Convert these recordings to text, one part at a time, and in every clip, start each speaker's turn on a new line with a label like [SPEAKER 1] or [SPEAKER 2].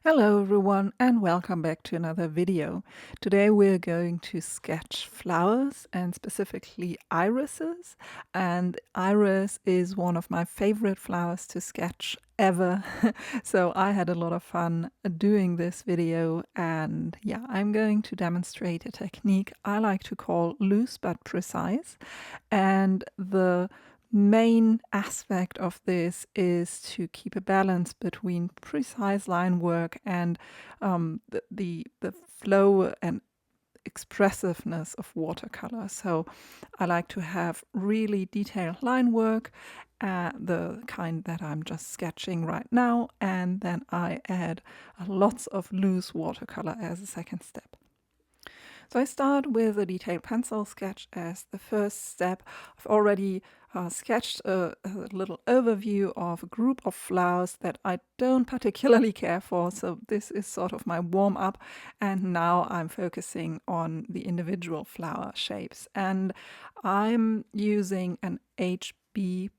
[SPEAKER 1] Hello everyone and welcome back to another video. Today we're going to sketch flowers and specifically irises. And iris is one of my favorite flowers to sketch ever. So I had a lot of fun doing this video, and yeah, I'm going to demonstrate a technique I like to call loose but precise. And the main aspect of this is to keep a balance between precise line work and the flow and expressiveness of watercolor. So I like to have really detailed line work, the kind that I'm just sketching right now, and then I add lots of loose watercolor as a second step. So I start with a detailed pencil sketch as the first step. I've already sketched a little overview of a group of flowers that I don't particularly care for. So this is sort of my warm up. And now I'm focusing on the individual flower shapes. And I'm using an HB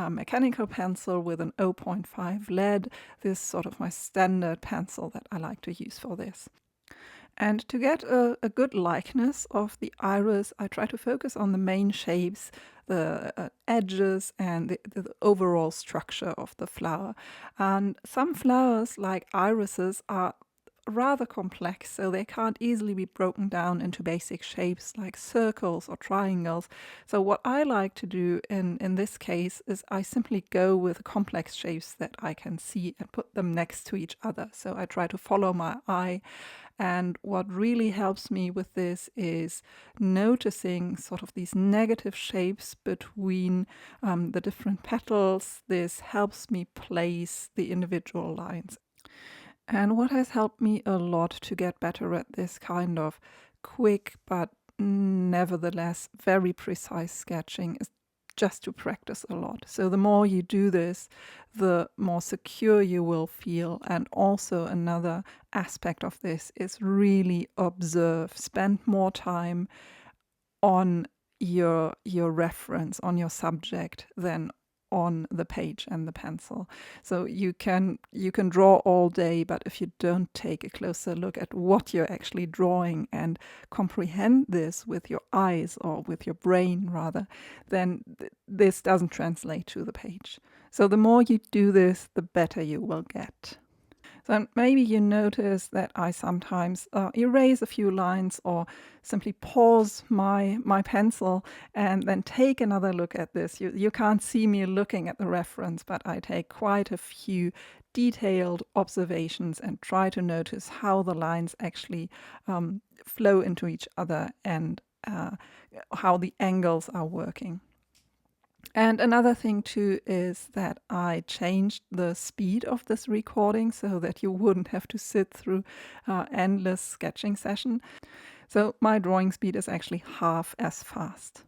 [SPEAKER 1] mechanical pencil with an 0.5 lead. This is sort of my standard pencil that I like to use for this. And to get a good likeness of the iris, I try to focus on the main shapes, the edges, and the overall structure of the flower. And some flowers, like irises, are rather complex, so they can't easily be broken down into basic shapes like circles or triangles. So what I like to do in this case is I simply go with complex shapes that I can see and put them next to each other. So I try to follow my eye. And what really helps me with this is noticing sort of these negative shapes between the different petals. This helps me place the individual lines. And what has helped me a lot to get better at this kind of quick but nevertheless very precise sketching is just to practice a lot. So the more you do this, the more secure you will feel. And also another aspect of this is really observe, spend more time on your reference, on your subject, than on the page and the pencil. So you can draw all day, but if you don't take a closer look at what you're actually drawing and comprehend this with your eyes, or with your brain rather, then this doesn't translate to the page. So the more you do this, the better you will get. So maybe you notice that I sometimes erase a few lines or simply pause my pencil and then take another look at this. You can't see me looking at the reference, but I take quite a few detailed observations and try to notice how the lines actually flow into each other, and how the angles are working. And another thing too is that I changed the speed of this recording so that you wouldn't have to sit through endless sketching session. So my drawing speed is actually half as fast.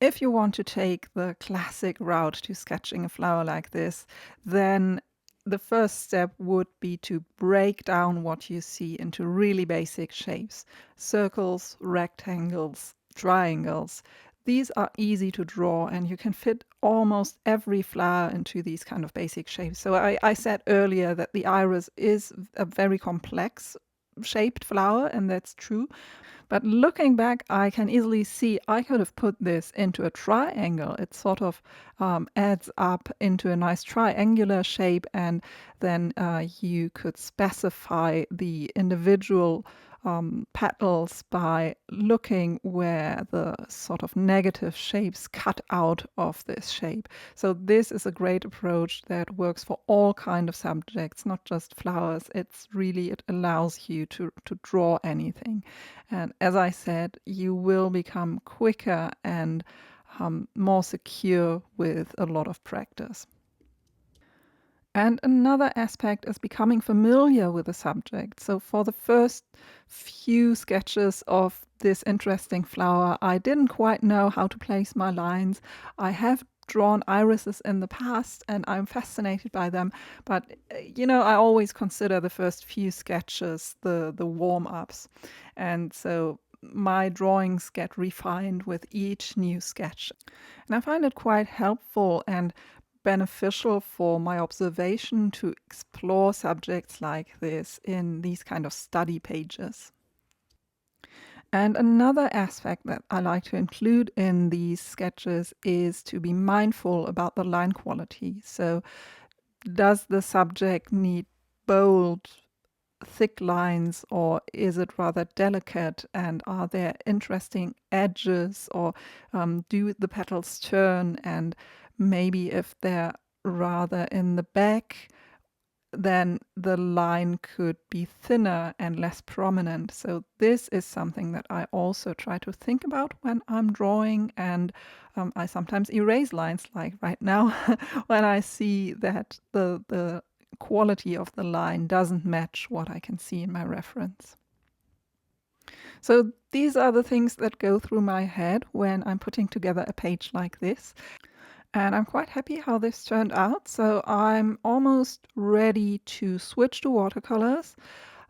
[SPEAKER 1] If you want to take the classic route to sketching a flower like this, then the first step would be to break down what you see into really basic shapes: circles, rectangles, triangles. These are easy to draw, and you can fit almost every flower into these kind of basic shapes. So I said earlier that the iris is a very complex shaped flower, and that's true. But looking back, I can easily see I could have put this into a triangle. It sort of adds up into a nice triangular shape, and then you could specify the individual petals by looking where the sort of negative shapes cut out of this shape. So this is a great approach that works for all kind of subjects, not just flowers. It allows you to draw anything. And as I said, you will become quicker and more secure with a lot of practice. And another aspect is becoming familiar with the subject. So for the first few sketches of this interesting flower, I didn't quite know how to place my lines. I have drawn irises in the past and I'm fascinated by them, but I always consider the first few sketches the warm-ups. And so my drawings get refined with each new sketch. And I find it quite helpful and beneficial for my observation to explore subjects like this in these kind of study pages. And another aspect that I like to include in these sketches is to be mindful about the line quality. So, does the subject need bold, thick lines, or is it rather delicate? And are there interesting edges, or do the petals turn? And maybe if they're rather in the back, then the line could be thinner and less prominent. So this is something that I also try to think about when I'm drawing, and I sometimes erase lines, like right now, when I see that the quality of the line doesn't match what I can see in my reference. So these are the things that go through my head when I'm putting together a page like this. And I'm quite happy how this turned out. So I'm almost ready to switch to watercolors.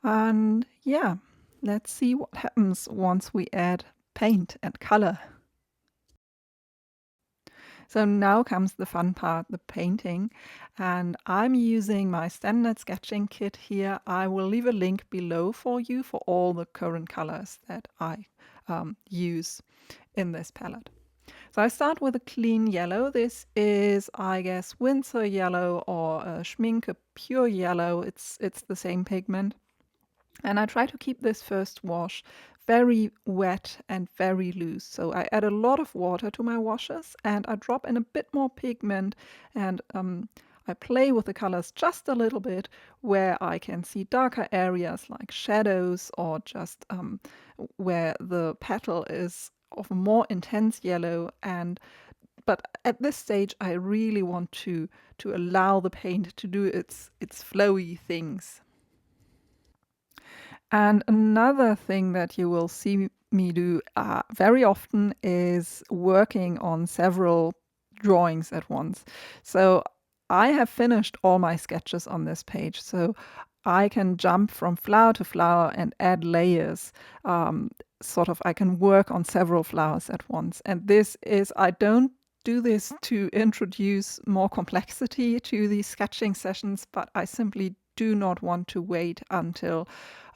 [SPEAKER 1] And yeah, let's see what happens once we add paint and color. So now comes the fun part, the painting. And I'm using my standard sketching kit here. I will leave a link below for you for all the current colors that I use in this palette. So I start with a clean yellow. This is, I guess, Winsor yellow or Schminke pure yellow. It's the same pigment. And I try to keep this first wash very wet and very loose. So I add a lot of water to my washes and I drop in a bit more pigment, and I play with the colors just a little bit where I can see darker areas like shadows, or just where the petal is of a more intense yellow. But at this stage I really want to allow the paint to do its flowy things. And another thing that you will see me do very often is working on several drawings at once. So I have finished all my sketches on this page, so I can jump from flower to flower and add layers. I can work on several flowers at once. And this is, I don't do this to introduce more complexity to these sketching sessions, but I simply do not want to wait until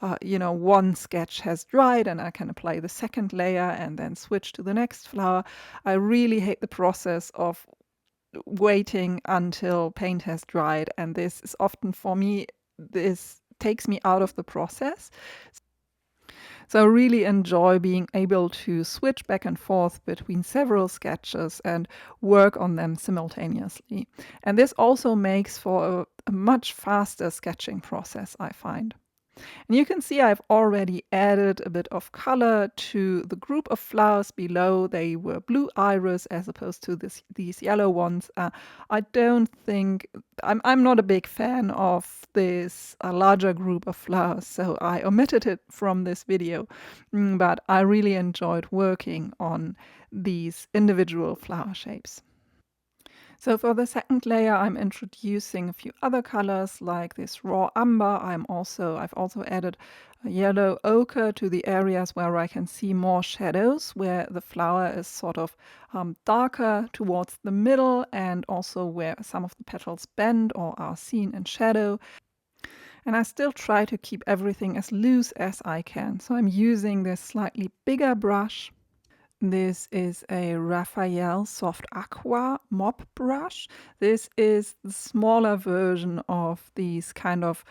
[SPEAKER 1] one sketch has dried and I can apply the second layer and then switch to the next flower. I really hate the process of waiting until paint has dried, and this is often, for me, this takes me out of the process. So I really enjoy being able to switch back and forth between several sketches and work on them simultaneously. And this also makes for a much faster sketching process, I find. And you can see I've already added a bit of color to the group of flowers below. They were blue iris as opposed to these yellow ones. I don't think, I'm not a big fan of this larger group of flowers, so I omitted it from this video. But I really enjoyed working on these individual flower shapes. So for the second layer, I'm introducing a few other colors like this raw umber. I've also added a yellow ochre to the areas where I can see more shadows, where the flower is sort of darker towards the middle, and also where some of the petals bend or are seen in shadow. And I still try to keep everything as loose as I can. So I'm using this slightly bigger brush. This is a Raphael Soft Aqua mop brush. This is the smaller version of these kind of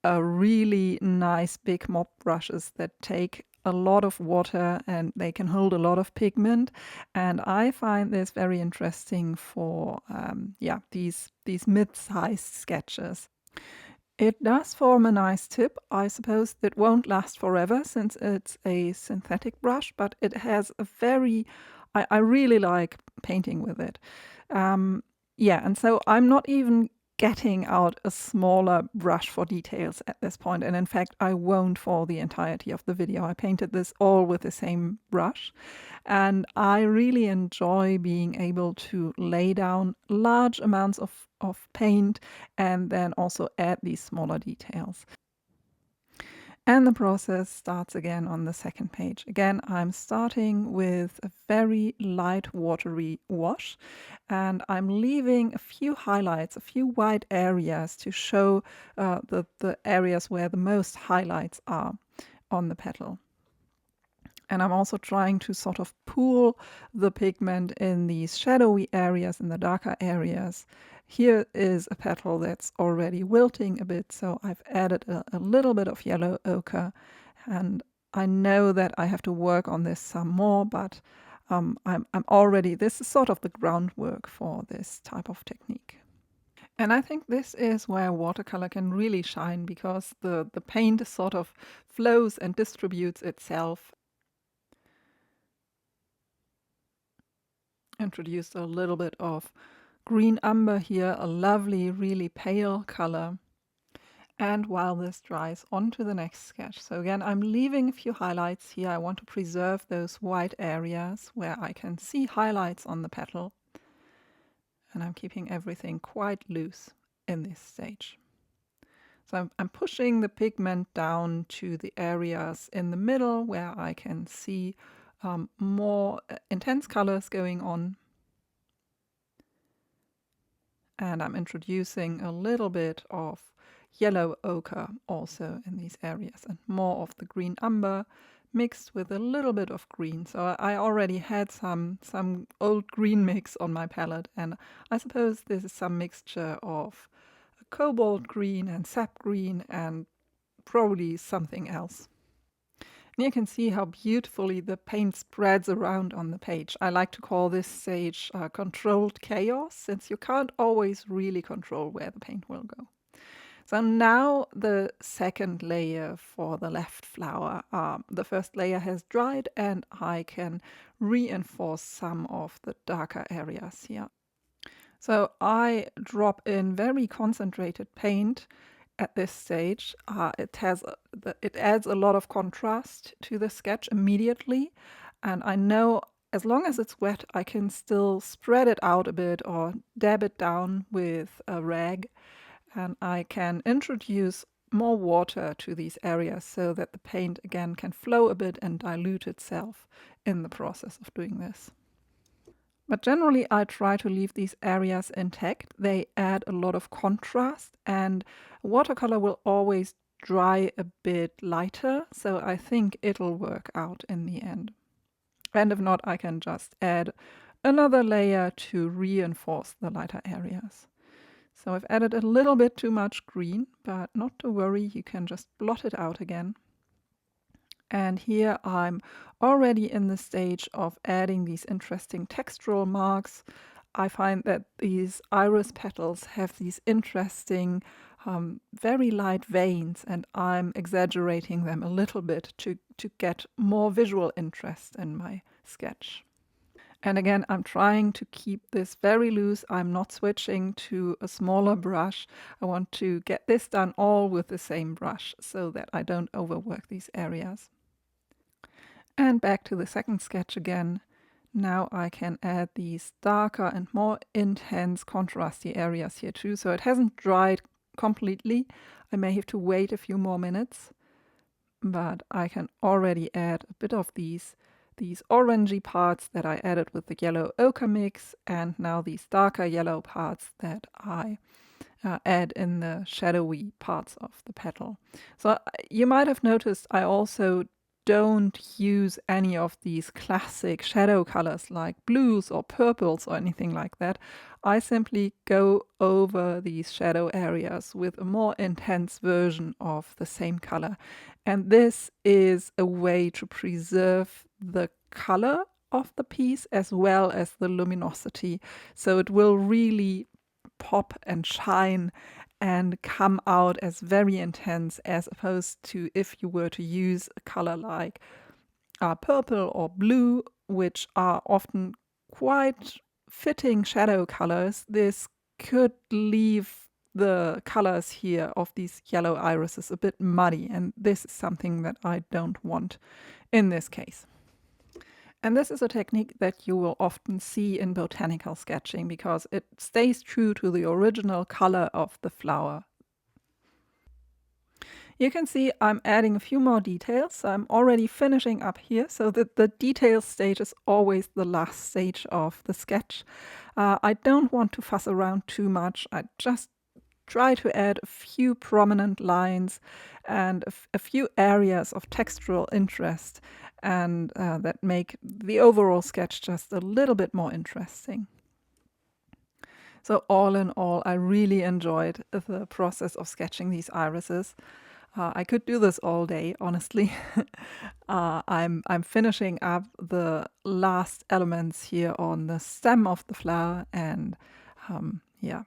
[SPEAKER 1] really nice big mop brushes that take a lot of water and they can hold a lot of pigment. And I find this very interesting for these mid-sized sketches. It does form a nice tip. I suppose it won't last forever since it's a synthetic brush, but it has a I really like painting with it. And so I'm not even getting out a smaller brush for details at this point. And in fact, I won't for the entirety of the video. I painted this all with the same brush. And I really enjoy being able to lay down large amounts of paint and then also add these smaller details. And the process starts again on the second page. Again, I'm starting with a very light watery wash, and I'm leaving a few highlights, a few white areas to show the areas where the most highlights are on the petal. And I'm also trying to sort of pool the pigment in these shadowy areas, in the darker areas. Here is a petal that's already wilting a bit, so I've added a little bit of yellow ochre. And I know that I have to work on this some more, but I'm already, this is sort of the groundwork for this type of technique. And I think this is where watercolor can really shine, because the paint sort of flows and distributes itself. Introduced a little bit of green umber here, a lovely, really pale color. And while this dries, on to the next sketch. So again, I'm leaving a few highlights here. I want to preserve those white areas where I can see highlights on the petal. And I'm keeping everything quite loose in this stage. So I'm pushing the pigment down to the areas in the middle where I can see more intense colors going on. And I'm introducing a little bit of yellow ochre also in these areas, and more of the green umber mixed with a little bit of green. So I already had some old green mix on my palette, and I suppose this is some mixture of cobalt green and sap green and probably something else. And you can see how beautifully the paint spreads around on the page. I like to call this stage controlled chaos, since you can't always really control where the paint will go. So now the second layer for the left flower. The first layer has dried, and I can reinforce some of the darker areas here. So I drop in very concentrated paint at this stage. It adds a lot of contrast to the sketch immediately, and I know as long as it's wet, I can still spread it out a bit or dab it down with a rag, and I can introduce more water to these areas so that the paint again can flow a bit and dilute itself in the process of doing this. But generally, I try to leave these areas intact. They add a lot of contrast, and watercolor will always dry a bit lighter, so I think it'll work out in the end. And if not, I can just add another layer to reinforce the lighter areas. So I've added a little bit too much green, but not to worry, you can just blot it out again. And here I'm already in the stage of adding these interesting textural marks. I find that these iris petals have these interesting, very light veins, and I'm exaggerating them a little bit to get more visual interest in my sketch. And again, I'm trying to keep this very loose. I'm not switching to a smaller brush. I want to get this done all with the same brush so that I don't overwork these areas. And back to the second sketch again. Now I can add these darker and more intense contrasty areas here too. So it hasn't dried completely. I may have to wait a few more minutes, but I can already add a bit of these orangey parts that I added with the yellow ochre mix, and now these darker yellow parts that I add in the shadowy parts of the petal. So you might have noticed I also don't use any of these classic shadow colors like blues or purples or anything like that. I simply go over these shadow areas with a more intense version of the same color. And this is a way to preserve the color of the piece as well as the luminosity. So it will really pop and shine and come out as very intense, as opposed to if you were to use a color like purple or blue, which are often quite fitting shadow colors. This could leave the colors here of these yellow irises a bit muddy, and this is something that I don't want in this case. And this is a technique that you will often see in botanical sketching because it stays true to the original color of the flower. You can see I'm adding a few more details. I'm already finishing up here, so that the detail stage is always the last stage of the sketch. I don't want to fuss around too much. I just try to add a few prominent lines and a few areas of textural interest, and that make the overall sketch just a little bit more interesting. So all in all, I really enjoyed the process of sketching these irises. I could do this all day, honestly. I'm finishing up the last elements here on the stem of the flower, and yeah,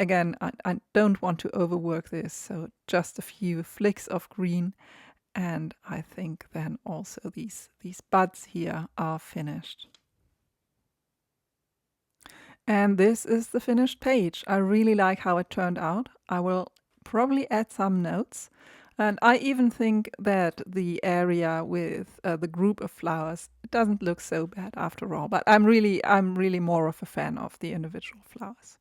[SPEAKER 1] again, I don't want to overwork this, so just a few flicks of green, and I think then also these buds here are finished. And this is the finished page. I really like how it turned out. I will probably add some notes. And I even think that the area with the group of flowers doesn't look so bad after all. But I'm really more of a fan of the individual flowers.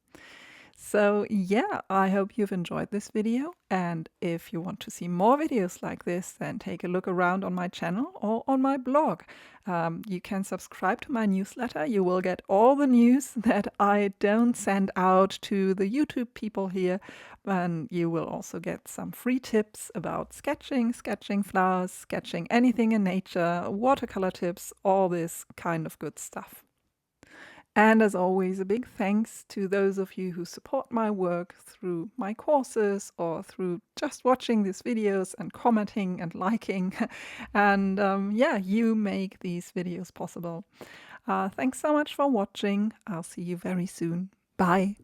[SPEAKER 1] So yeah, I hope you've enjoyed this video, and if you want to see more videos like this, then take a look around on my channel or on my blog. You can subscribe to my newsletter. You will get all the news that I don't send out to the YouTube people here, and you will also get some free tips about sketching, sketching flowers, sketching anything in nature, watercolor tips, all this kind of good stuff. And as always, a big thanks to those of you who support my work through my courses or through just watching these videos and commenting and liking. And yeah, you make these videos possible. Thanks so much for watching. I'll see you very soon. Bye.